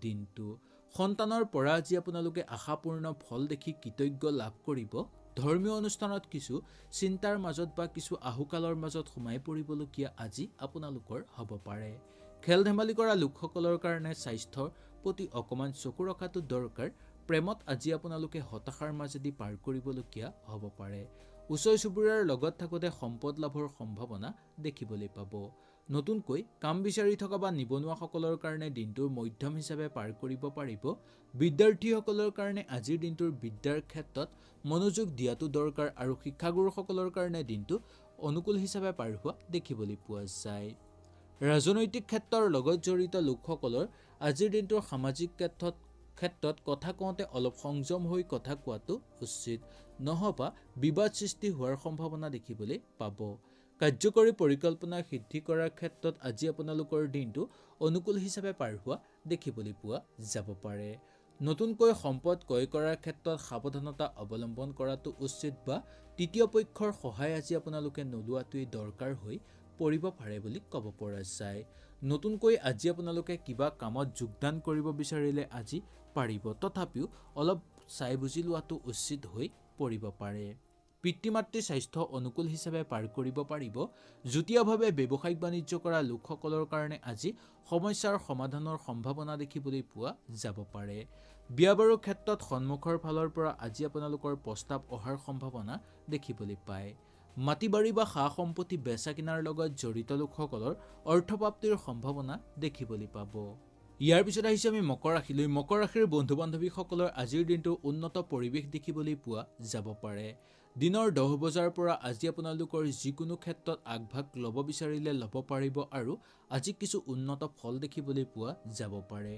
দিনটো। সন্তানৰ পৰা আজি আপোনালোকে আশাপূৰ্ণ ফল দেখি কৃতজ্ঞ লাভ কৰিব। ধৰ্মীয় অনুষ্ঠানত কিছু চিন্তাৰ মাজত বা কিছু আহুকালৰ মাজত সোমাই পৰিবলগীয়া আজি আপোনালোকৰ হ'ব পাৰে। খেল ধেমালি কৰা লোকসকলৰ কাৰণে স্বাস্থ্যৰ প্ৰতি অকণমান চকু ৰখাটো দৰকাৰ। প্ৰেমত আজি আপোনালোকে হতাশাৰ মাজেদি পাৰ কৰিবলগীয়া হ'ব পাৰে। ওচৰ চুবুৰীয়াৰ লগত থাকোঁতে সম্পদ লাভৰ সম্ভাৱনা দেখিবলৈ পাব। নতুনকৈ কাম বিচাৰি থকা বা নিবনুৱাসকলৰ কাৰণে দিনটোৰ মধ্যম হিচাপে পাৰ কৰিব পাৰিব। বিদ্যাৰ্থীসকলৰ কাৰণে আজিৰ দিনটোৰ বিদ্যাৰ ক্ষেত্ৰত মনোযোগ দিয়াটো দৰকাৰ আৰু শিক্ষাগুৰুসকলৰ কাৰণে দিনটো অনুকূল হিচাপে পাৰ হোৱা দেখিবলৈ পোৱা যায়। ৰাজনৈতিক ক্ষেত্ৰৰ লগত জড়িত লোকসকলৰ আজিৰ দিনটোৰ সামাজিক ক্ষেত্ৰত কথা কওঁতে অলপ সংযম হৈ কথা কোৱাটো উচিত নহবা বিবাদ সৃষ্টি হোৱাৰ সম্ভাৱনা দেখিবলৈ পাব। কাৰ্যকৰী পৰিকল্পনা সিদ্ধি কৰাৰ ক্ষেত্ৰত আজি আপোনালোকৰ দিনটো অনুকূল হিচাপে পাৰ হোৱা দেখিবলৈ পোৱা যাব পাৰে। নতুনকৈ সম্পদ ক্ৰয় কৰাৰ ক্ষেত্ৰত সাৱধানতা অৱলম্বন কৰাটো উচিত বা তৃতীয় পক্ষৰ সহায় আজি আপোনালোকে নোলোৱাটোৱেই দৰকাৰ হৈ পৰিব পাৰে বুলি ক'ব পৰা যায়। নতুনকৈ আজি আপোনালোকে কিবা কামত যোগদান কৰিব বিচাৰিলে আজি পাৰিব তথাপিও অলপ চাই বুজি লোৱাটো উচিত হৈ পৰিব পাৰে। পিতৃ মাতৃৰ স্বাস্থ্য অনুকূল হিচাপে পাৰ কৰিব পাৰিব। যুটীয়াভাৱে ব্যৱসায়িক বাণিজ্য কৰা লোকসকলৰ কাৰণে আজি সমস্যাৰ সমাধানৰ সম্ভাৱনা দেখিবলৈ পোৱা যাব পাৰে। বিয়া বাৰুৰ ক্ষেত্ৰত সন্মুখৰ ফালৰ পৰা আজি আপোনালোকৰ প্ৰস্তাৱ অহাৰ সম্ভাৱনা দেখিবলৈ পায়। মাটি বাৰী বা সা সম্পত্তি বেচা কিনাৰ লগত জড়িত লোকসকলৰ অৰ্থপ্ৰাপ্তিৰ সম্ভাৱনা দেখিবলৈ পাব। ইয়াৰ পিছত আহিছে আমি মকৰ ৰাশিলৈ। মকৰ ৰাশিৰ বন্ধু বান্ধৱীসকলৰ আজিৰ দিনটো উন্নত পৰিৱেশ দেখিবলৈ পোৱা যাব পাৰে। দিনৰ 10 বজাৰ পৰা আজি আপোনালোকৰ যিকোনো ক্ষেত্ৰত আগভাগ ল'ব বিচাৰিলে ল'ব পাৰিব আৰু আজি কিছু উন্নত ফল দেখিবলৈ পোৱা যাব পাৰে।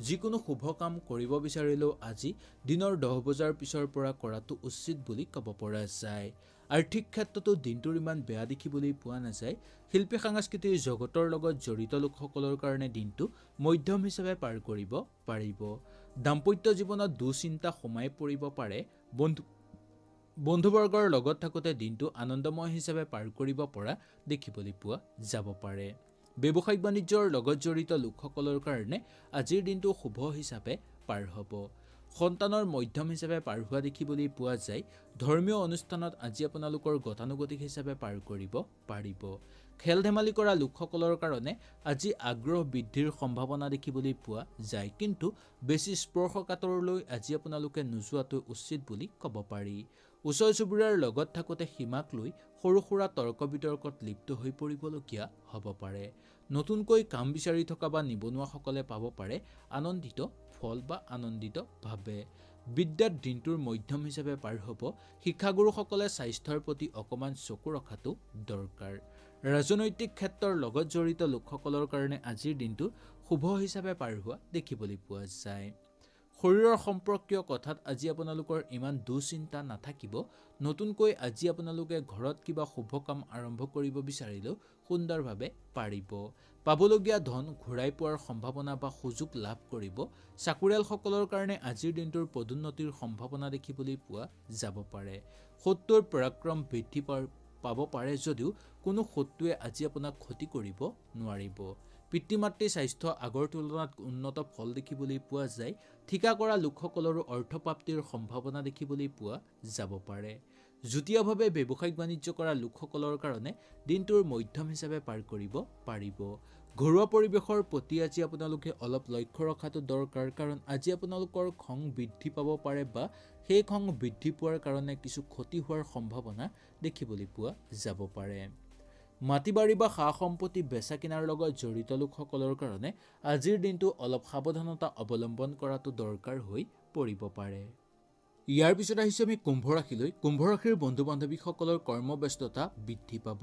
যিকোনো শুভ কাম কৰিব বিচাৰিলেও আজি দিনৰ 10 বজাৰ পিছৰ পৰা কৰাটো উচিত বুলি ক'ব পৰা যায়। আৰ্থিক ক্ষেত্ৰতো দিনটোৰ ইমান বেয়া দেখিবলৈ পোৱা নাযায়। শিল্পী সাংস্কৃতিক জগতৰ লগত জড়িত লোকসকলৰ কাৰণে দিনটো মধ্যম হিচাপে পাৰ কৰিব পাৰিব। দাম্পত্য জীৱনত দুশ্চিন্তা সোমাই পৰিব পাৰে। বন্ধুবৰ্গৰ লগত থাকোঁতে দিনটো আনন্দময় হিচাপে পাৰ কৰিব পৰা দেখিবলৈ পোৱা যাব পাৰে। ব্যৱসায়িক বাণিজ্যৰ লগত জড়িত লোকসকলৰ কাৰণে আজিৰ দিনটো শুভ হিচাপে পাৰ হ'ব। সন্তানৰ মধ্যম হিচাপে পাৰ হোৱা দেখিবলৈ পোৱা যায়। ধৰ্মীয় অনুষ্ঠানত আজি আপোনালোকৰ গতানুগতিক হিচাপে পাৰ কৰিব পাৰিব। খেল ধেমালি কৰা লোকসকলৰ কাৰণে আজি আগ্ৰহ বৃদ্ধিৰ সম্ভাৱনা দেখিবলৈ পোৱা যায়, কিন্তু বেছি স্পৰ্শকাতৰলৈ আজি আপোনালোকে নোযোৱাটো উচিত বুলি ক'ব পাৰি। ওচৰ চুবুৰীয়াৰ লগত থাকোঁতে সীমাক লৈ সৰু সুৰা তৰ্ক বিতৰ্কত লিপ্ত হৈ পৰিবলগীয়া হ'ব পাৰে। নতুনকৈ কাম বিচাৰি থকা বা নিবনুৱাসকলে পাব পাৰে আনন্দিত ফল বা আনন্দিত ভাৱে। বিদ্যাত দিনটোৰ মধ্যম হিচাপে পাৰ হ'ব। শিক্ষাগুৰুসকলে স্বাস্থ্যৰ প্ৰতি অকণমান চকু ৰখাটো দৰকাৰ। ৰাজনৈতিক ক্ষেত্ৰৰ লগত জড়িত লোকসকলৰ কাৰণে আজিৰ দিনটো শুভ হিচাপে পাৰ হোৱা দেখিবলৈ পোৱা যায়। শৰীৰৰ সম্পৰ্কীয় কথাত আজি আপোনালোকৰ ইমান দুশ্চিন্তা নাথাকিব। নতুনকৈ আজি আপোনালোকে ঘৰত কিবা শুভ কাম আৰম্ভ কৰিব বিচাৰিলেও সুন্দৰভাৱে পাৰিব। পাবলগীয়া ধন ঘূৰাই পোৱাৰ সম্ভাৱনা বা সুযোগ লাভ কৰিব। চাকৰিয়ালসকলৰ কাৰণে আজিৰ দিনটোৰ পদোন্নতিৰ সম্ভাৱনা দেখিবলৈ পোৱা যাব পাৰে। শত্ৰুৰ পৰাক্ৰম বৃদ্ধি পাব পাৰে যদিও কোনো শত্ৰুৱে আজি আপোনাক ক্ষতি কৰিব নোৱাৰিব। পিতৃ মাতৃৰ স্বাস্থ্য আগৰ তুলনাত উন্নত ফল দেখিবলৈ পোৱা যায়। ঠিকা কৰা লোকসকলৰো অৰ্থপ্ৰাপ্তিৰ সম্ভাৱনা দেখিবলৈ পোৱা যাব পাৰে। যুটীয়াভাৱে ব্যৱসায়িক বাণিজ্য কৰা লোকসকলৰ কাৰণে দিনটোৰ মধ্যম হিচাপে পাৰ কৰিব পাৰিব। ঘৰুৱা পৰিৱেশৰ প্ৰতি আজি আপোনালোকে অলপ লক্ষ্য ৰখাটো দৰকাৰ, কাৰণ আজি আপোনালোকৰ খং বৃদ্ধি পাব পাৰে বা সেই খং বৃদ্ধি পোৱাৰ কাৰণে কিছু ক্ষতি হোৱাৰ সম্ভাৱনা দেখিবলৈ পোৱা যাব পাৰে। মাটি বাৰী বা সা সম্পত্তি বেচা কিনাৰ লগত জড়িত লোকসকলৰ কাৰণে আজিৰ দিনটো অলপ সাৱধানতা অৱলম্বন কৰাটো দৰকাৰ হৈ পৰিব পাৰে। ইয়াৰ পিছত আহিছোঁ আমি কুম্ভ ৰাশিলৈ। কুম্ভ ৰাশিৰ বন্ধু বান্ধৱীসকলৰ কৰ্মব্যস্ততা বৃদ্ধি পাব।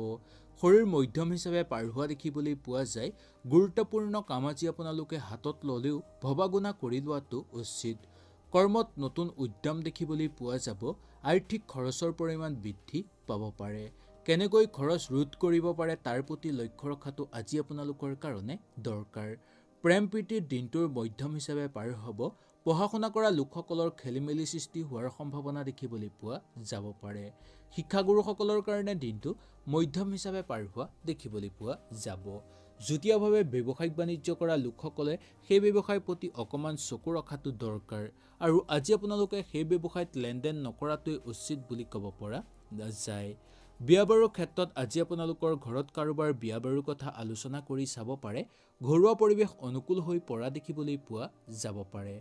শৰীৰ মধ্যম হিচাপে পাৰ হোৱা দেখিবলৈ পোৱা যায়। গুৰুত্বপূৰ্ণ কাম আজি আপোনালোকে হাতত ল'লেও ভবা গুণা কৰি লোৱাটো উচিত। কৰ্মত নতুন উদ্যম দেখিবলৈ পোৱা যাব। আৰ্থিক খৰচৰ পৰিমাণ বৃদ্ধি পাব পাৰে। কেনেকৈ খৰচ ৰোধ কৰিব পাৰে তাৰ প্ৰতি লক্ষ্য ৰখাটো আজি আপোনালোকৰ কাৰণে দৰকাৰ। প্ৰেম প্ৰীতিৰ দিনটোৰ মধ্যম হিচাপে পাৰ হ'ব। পঢ়া শুনা কৰা লোকসকলৰ খেলিমেলি সৃষ্টি হোৱাৰ সম্ভাৱনা দেখিবলৈ পোৱা যাব পাৰে। শিক্ষাগুৰুসকলৰ কাৰণে দিনটো মধ্যম হিচাপে পাৰ হোৱা দেখিবলৈ পোৱা যাব। যুটীয়াভাৱে ব্যৱসায়িক বাণিজ্য কৰা লোকসকলে সেই ব্যৱসায়ৰ প্ৰতি অকণমান চকু ৰখাটো দৰকাৰ আৰু আজি আপোনালোকে সেই ব্যৱসায়ত লেনদেন নকৰাটোৱে উচিত বুলি ক'ব পৰা যায়। বিয়া বাৰুৰ ক্ষেত্ৰত আজি আপোনালোকৰ ঘৰত কাৰোবাৰ বিয়া বাৰুৰ কথা আলোচনা কৰি চাব পাৰে। ঘৰুৱা পৰিৱেশ অনুকূল হৈ পৰা দেখিবলৈ পোৱা যাব পাৰে।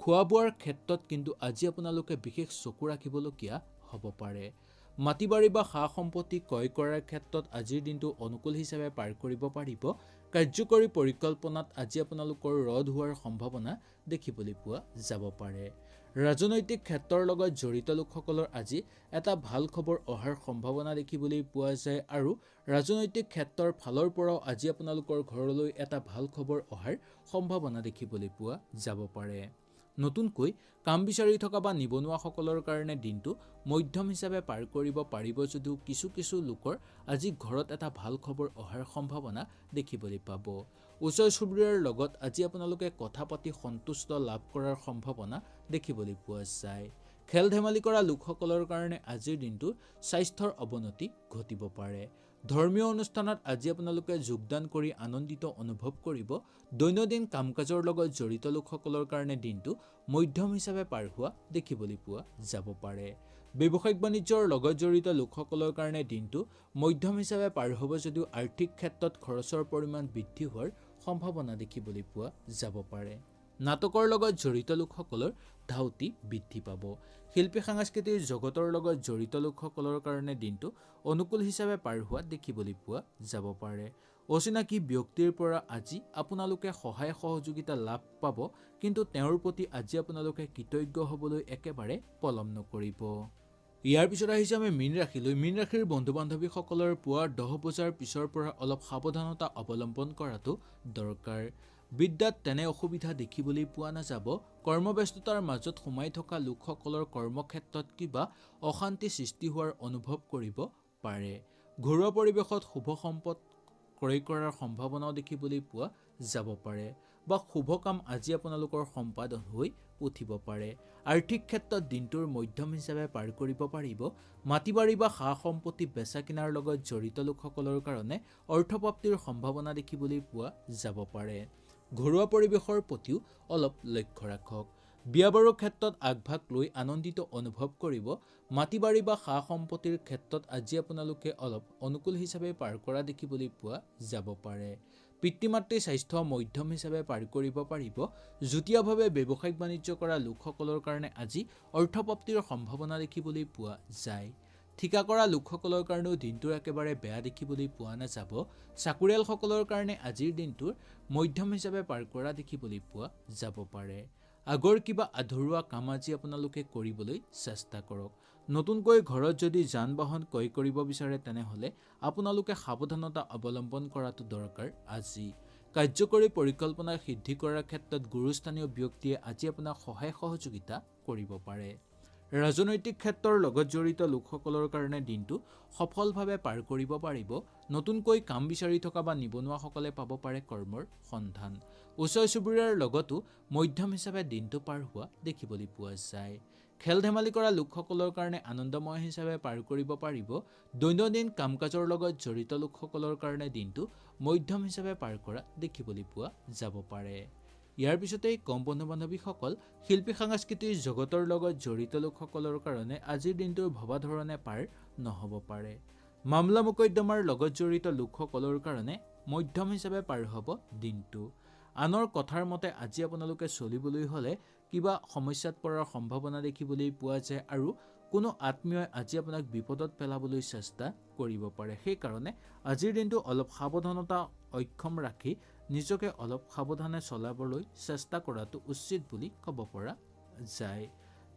খোৱা বোৱাৰ ক্ষেত্ৰত কিন্তু আজি আপোনালোকে বিশেষ চকু ৰাখিবলগীয়া হ'ব পাৰে। মাটি বাৰী বা সা সম্পত্তি ক্ৰয় কৰাৰ ক্ষেত্ৰত আজিৰ দিনটো অনুকূল হিচাপে পাৰ কৰিব পাৰিব। কাৰ্যকৰী পৰিকল্পনাত আজি আপোনালোকৰ ৰদ হোৱাৰ সম্ভাৱনা দেখিবলৈ পোৱা যাব পাৰে। ৰাজনৈতিক ক্ষেত্ৰৰ লগত জড়িত লোকসকলৰ আজি এটা ভাল খবৰ অহাৰ সম্ভাৱনা দেখিবলৈ পোৱা যায় আৰু ৰাজনৈতিক ক্ষেত্ৰৰ ফালৰ পৰাও আজি আপোনালোকৰ ঘৰলৈ এটা ভাল খবৰ অহাৰ সম্ভাৱনা দেখিবলৈ পোৱা যাব পাৰে। নতুনকৈ কাম বিচাৰি থকা বা নিবনুৱাসকলৰ কাৰণে দিনটো মধ্যম হিচাপে পাৰ কৰিব পাৰিব যদিও কিছু লোকৰ আজি ঘৰত এটা ভাল খবৰ অহাৰ সম্ভাৱনা দেখিবলৈ পাব। ওচৰ চুবুৰীয়াৰ লগত আজি আপোনালোকে কথা পাতি সন্তুষ্ট লাভ কৰাৰ সম্ভাৱনা দেখিবলৈ পোৱা যায়। খেল ধেমালি কৰা লোকসকলৰ কাৰণে আজিৰ দিনটো স্বাস্থ্যৰ অৱনতি ঘটিব পাৰে। ধৰ্মীয় অনুষ্ঠানত আজি আপোনালোকে যোগদান কৰি আনন্দিত অনুভৱ কৰিব। দৈনন্দিন কাম কাজৰ লগত জড়িত লোকসকলৰ কাৰণে দিনটো মধ্যম হিচাপে পাৰ হোৱা দেখিবলৈ পোৱা যাব পাৰে। ব্যৱসায়িক বাণিজ্যৰ লগত জড়িত লোকসকলৰ কাৰণে দিনটো মধ্যম হিচাপে পাৰ হ'ব যদিও আৰ্থিক ক্ষেত্ৰত খৰচৰ পৰিমাণ বৃদ্ধি হোৱাৰ সম্ভাৱনা দেখিবলৈ পোৱা যাব পাৰে। নাটকৰ লগত জড়িত লোকসকলৰ ধাউতি বৃদ্ধি পাব। শিল্পী সাংস্কৃতিক জগতৰ লগত জড়িত লোকসকলৰ কাৰণে দিনটো অনুকূল হিচাপে পাৰ হোৱা দেখিবলৈ পোৱা যাব পাৰে। অচিনাকি ব্যক্তিৰ পৰা আজি আপোনালোকে সহায় সহযোগিতা লাভ পাব, কিন্তু তেওঁৰ প্ৰতি আজি আপোনালোকে কৃতজ্ঞ হ'বলৈ একেবাৰে পলম নকৰিব। ইয়াৰ পিছত আহিছে আমি মীন ৰাশিলৈ। মীন ৰাশিৰ বন্ধু বান্ধৱীসকলৰ পুৱা 10 বজাৰ পিছৰ পৰা অলপ সাৱধানতা অৱলম্বন কৰাটো দৰকাৰ। বিদ্যাত তেনে অসুবিধা দেখিবলৈ পোৱা নাযাব। কৰ্মব্যস্ততাৰ মাজত সোমাই থকা লোকসকলৰ কৰ্মক্ষেত্ৰত কিবা অশান্তি সৃষ্টি হোৱাৰ অনুভৱ কৰিব পাৰে। ঘৰুৱা পৰিৱেশত শুভ সম্পদ ক্ৰয় কৰাৰ সম্ভাৱনাও দেখিবলৈ পোৱা যাব পাৰে বা শুভ কাম আজি আপোনালোকৰ সম্পাদন হৈ উঠিব পাৰে। আৰ্থিক ক্ষেত্ৰত দিনটোৰ মধ্যম হিচাপে পাৰ কৰিব পাৰিব। মাটি বাৰী বা সা সম্পত্তি বেচা কিনাৰ লগত জড়িত লোকসকলৰ কাৰণে অৰ্থপ্ৰাপ্তিৰ সম্ভাৱনা দেখিবলৈ পোৱা যাব পাৰে। ঘৰুৱা পৰিৱেশৰ প্ৰতিও অলপ লক্ষ্য ৰাখক। বিয়া বাৰুৰ ক্ষেত্ৰত আগভাগ লৈ আনন্দিত অনুভৱ কৰিব। মাটি বাৰী বা সা সম্পত্তিৰ ক্ষেত্ৰত আজি আপোনালোকে অলপ অনুকূল হিচাপে পাৰ কৰা দেখিবলৈ পোৱা যাব পাৰে। পিতৃ মাতৃৰ স্বাস্থ্য মধ্যম হিচাপে পাৰ কৰিব পাৰিব। যুটীয়াভাৱে ব্যৱসায়িক বাণিজ্য কৰা লোকসকলৰ কাৰণে আজি অৰ্থপ্ৰাপ্তিৰ সম্ভাৱনা দেখিবলৈ পোৱা যায়। ঠিকা কৰা লোকসকলৰ কাৰণেও দিনটোৰ একেবাৰে বেয়া দেখিবলৈ পোৱা নাযাব। চাকৰিয়ালসকলৰ কাৰণে আজিৰ দিনটোৰ মধ্যম হিচাপে পাৰ কৰা দেখিবলৈ পোৱা যাব পাৰে। আগৰ কিবা আধৰুৱা কাম আজি আপোনালোকে কৰিবলৈ চেষ্টা কৰক। নতুনকৈ ঘৰত যদি যান বাহন ক্ৰয় কৰিব বিচাৰে তেনেহ'লে আপোনালোকে সাৱধানতা অৱলম্বন কৰাটো দৰকাৰ। আজি কাৰ্যকৰী পৰিকল্পনা সিদ্ধি কৰাৰ ক্ষেত্ৰত গুৰুস্থানীয় ব্যক্তিয়ে আজি আপোনাক সহায় সহযোগিতা কৰিব পাৰে। ৰাজনৈতিক ক্ষেত্ৰৰ লগত জড়িত লোকসকলৰ কাৰণে দিনটো সফলভাৱে পাৰ কৰিব পাৰিব। নতুনকৈ কাম বিচাৰি থকা বা নিবনুৱাসকলে পাব পাৰে কৰ্মৰ সন্ধান। ওচৰ চুবুৰীয়াৰ লগতো মধ্যম হিচাপে দিনটো পাৰ হোৱা দেখিবলৈ পোৱা যায়। খেল ধেমালি কৰা লোকসকলৰ কাৰণে আনন্দময় হিচাপে পাৰ কৰিব পাৰিব। দৈনন্দিন কাম কাজৰ লগত জড়িত লোকসকলৰ কাৰণে দিনটো মধ্যম হিচাপে পাৰ কৰা দেখিবলৈ পোৱা যাব পাৰে। ইয়াৰ পিছতেই কম বন্ধু বান্ধৱীসকল শিল্পী সাংস্কৃতিক জগতৰ লগত জড়িত লোকসকলৰ কাৰণে আজিৰ দিনটোৰ ভবা ধৰণে পাৰ নহ'ব পাৰে। মামলা মোকদ্দমাৰ লগত জড়িত লোকসকলৰ কাৰণে মধ্যম হিচাপে পাৰ হ'ব দিনটো। আনৰ কথাৰ মতে আজি আপোনালোকে চলিবলৈ হ'লে কিবা সমস্যাত পৰাৰ সম্ভাৱনা দেখিবলৈ পোৱা যায় আৰু কোনো আত্মীয়ই আজি আপোনাক বিপদত পেলাবলৈ চেষ্টা কৰিব পাৰে। সেইকাৰণে আজিৰ দিনটো অলপ সাৱধানতা অক্ষম ৰাখি নিজকে অলপ সাৱধানে চলাবলৈ চেষ্টা কৰাটো উচিত বুলি ক'ব পৰা যায়।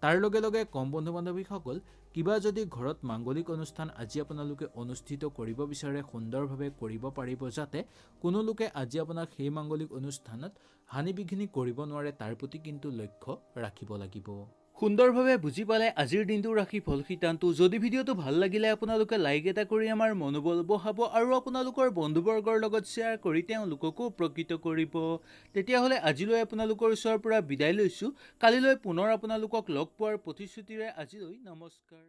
তাৰ লগে লগে কম বন্ধু বান্ধৱীসকল কিবা যদি ঘৰত মাংগলিক অনুষ্ঠান আজি আপোনালোকে অনুষ্ঠিত কৰিব বিচাৰে সুন্দৰভাৱে কৰিব পাৰিব, যাতে কোনো লোকে আজি আপোনাক সেই মাংগলিক অনুষ্ঠানত হানি বিঘিনি কৰিব নোৱাৰে তাৰ প্ৰতি কিন্তু লক্ষ্য ৰাখিব লাগিব। সুন্দৰভাৱে বুজি পালে আজিৰ দিনটোৰ ৰাশিফল সিদ্ধান্ত। যদি ভিডিঅ'টো ভাল লাগিলে আপোনালোকে লাইক এটা কৰি আমাৰ মনোবল বঢ়াব আৰু আপোনালোকৰ বন্ধুবৰ্গৰ লগত শ্বেয়াৰ কৰি তেওঁলোককো উপকৃত কৰিব। তেতিয়াহ'লে আজিলৈ আপোনালোকৰ ওচৰৰ পৰা বিদায় লৈছোঁ। কালিলৈ পুনৰ আপোনালোকক লগ পোৱাৰ প্ৰতিশ্ৰুতিৰে আজিলৈ নমস্কাৰ।